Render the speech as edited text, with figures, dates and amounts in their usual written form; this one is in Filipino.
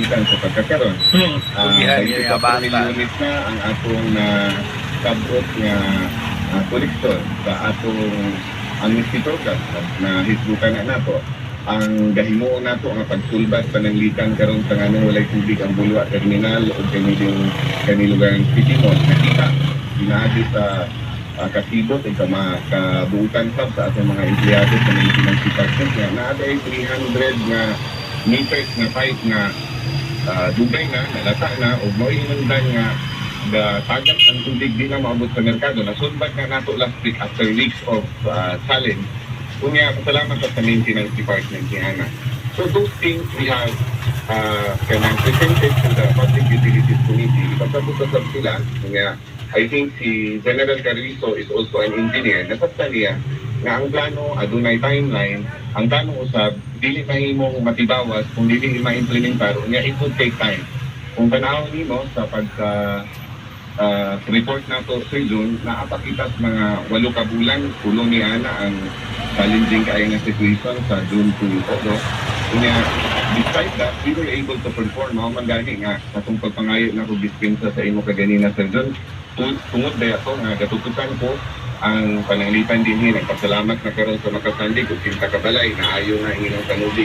bisan sa pagkakaroon. Pugihan yung bata. Unit na ang atong sabot nga koleksyon sa atong amnesty program na hisbukan na nato. Ang gahimo nato nga pagsulbat pananglitan karon sa nganong walay tubig ang Bulwa Terminal o kanilugang City Mall. Nakita ginaagi sa kasibot ug kabuutan sab sa atong mga empleyado sa maintenance department nga naaday 300 nga meters na pipe nga dugay na nalata na ug mao inundan nga tagat ang tubig di na maabot sa merkado. Nasulbat na nato last week after weeks of challenge. Kunya, pasalamat sa maintenance department ni Ana. So those things we have presented to the Public Utilities Committee. Ipagkabot-kasab sila. Kunya, I think si General Carrizo is also an engineer. Nasabta niya na ang plano, adunay timeline, ang plano usab, dili mahimong matibawas kung dili ma-implementar. Kunya, it would take time. Kung panahon nimo sa report na to sa June, naapakitas mga 8 ka bulan, pulo ni Ana ang challenging kaya nga situation sa June 2. Kunya, despite that, we were able to perform. Mga magani nga, katong pagpangayo na ko dispensa sa imo kaganina sa June, tungod na ako nga gatutukan ko ang pananglitan din nagpasalamat na karon sa Makasandi kung kinta kabalay na ayo nga inyong kanubig.